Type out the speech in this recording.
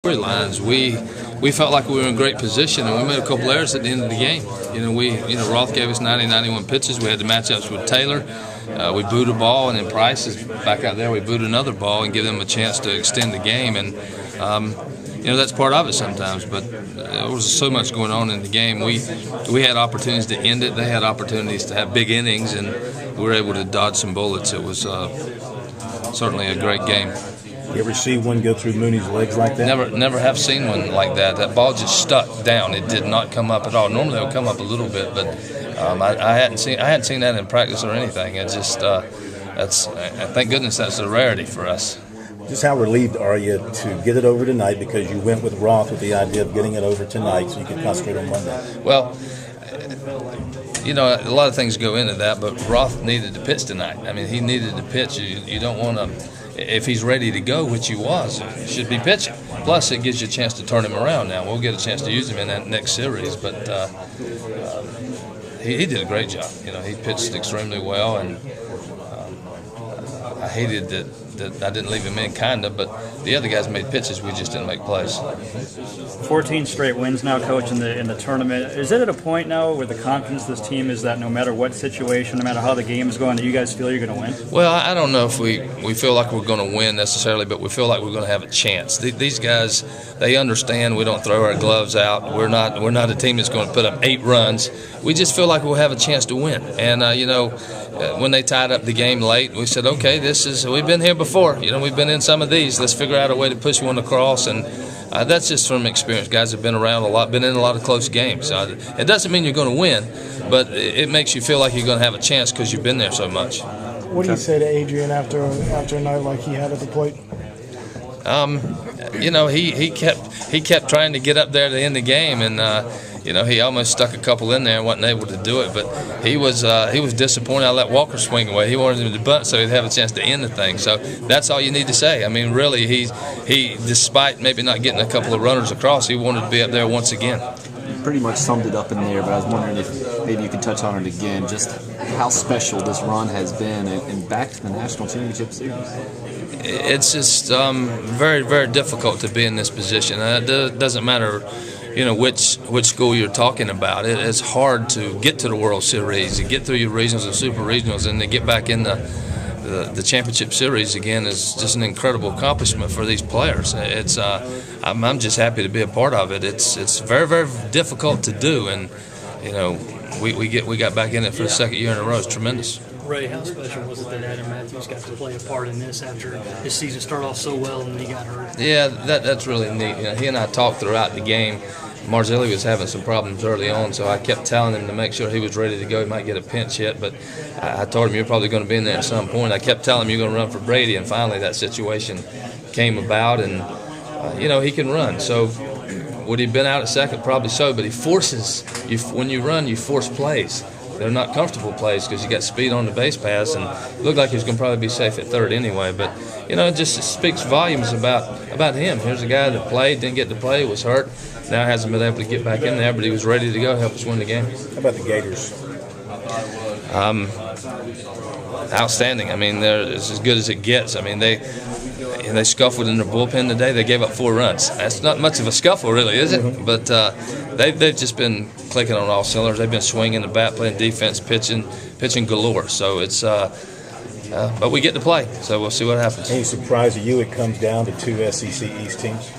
Lines, we felt like we were in great position, and we made a couple errors at the end of the game. Roth gave us 91 pitches. We had the matchups with Taylor. We booed a ball, and then Price is back out there. We booed another ball and give them a chance to extend the game, and that's part of it sometimes. But there was so much going on in the game. We had opportunities to end it. They had opportunities to have big innings, and we were able to dodge some bullets. It was certainly a great game. You ever see one go through Mooney's legs like that? Never have seen one like that. That ball just stuck down. It did not come up at all. Normally it would come up a little bit, but I hadn't seen that in practice or anything. It just thank goodness that's a rarity for us. Just how relieved are you to get it over tonight, because you went with Roth with the idea of getting it over tonight so you could concentrate on Monday? Well, a lot of things go into that, but Roth needed to pitch tonight. I mean, he needed to pitch. You don't want to. If he's ready to go, which he was, he should be pitching. Plus, it gives you a chance to turn him around now. We'll get a chance to use him in that next series, but he did a great job. He pitched extremely well, and I hated that I didn't leave him in, but the other guys made pitches. We just didn't make plays. 14 straight wins now, Coach, in the tournament. Is it at a point now where the confidence of this team is that no matter what situation, no matter how the game is going, that you guys feel you're going to win? Well, I don't know if we feel like we're going to win necessarily, but we feel like we're going to have a chance. These guys, they understand we don't throw our gloves out. We're not a team that's going to put up 8 runs. We just feel like we'll have a chance to win. And when they tied up the game late, we said, okay, we've been here before. We've been in some of these. Let's figure out a way to push one across, and that's just from experience. Guys have been around a lot, been in a lot of close games. It doesn't mean you're going to win, but it makes you feel like you're going to have a chance because you've been there so much. What do you say to Adrian after a night like he had at the plate? He kept trying to get up there to end the game, and he almost stuck a couple in there and wasn't able to do it. But he was disappointed I let Walker swing away. He wanted him to bunt so he'd have a chance to end the thing. So that's all you need to say. I mean, really, he despite maybe not getting a couple of runners across, he wanted to be up there once again. You pretty much summed it up in there, but I was wondering if maybe you could touch on it again, just how special this run has been and back to the National Championship Series. It's just very, very difficult to be in this position. It doesn't matter, which school you're talking about. It's hard to get to the World Series, to get through your regionals and super regionals, and to get back in the championship series again is just an incredible accomplishment for these players. I'm just happy to be a part of it. It's very, very difficult to do, and we got back in it for the second year in a row. It's tremendous. Ray, how special was it that Adam Matthews got to play a part in this after his season started off so well and then he got hurt? Yeah, that's really neat. He and I talked throughout the game. Marzilli was having some problems early on, so I kept telling him to make sure he was ready to go. He might get a pinch hit, but I told him you're probably going to be in there at some point. I kept telling him you're going to run for Brady, and finally that situation came about, and he can run. So would he have been out at second? Probably so, but he forces you. When you run, you force plays. They're not comfortable plays because you got speed on the base pass, and it looked like he was going to probably be safe at third anyway. But it just speaks volumes about him. Here's a guy that played, didn't get to play, was hurt, now hasn't been able to get back in there, but he was ready to go, help us win the game. How about the Gators? Outstanding. I mean, they're as good as it gets. I mean, they scuffled in their bullpen today. They gave up 4 runs. That's not much of a scuffle, really, is it? But they've just been clicking on all cylinders. They've been swinging the bat, playing defense, pitching galore. So it's but we get to play, so we'll see what happens. Any surprise to you it comes down to 2 SEC East teams?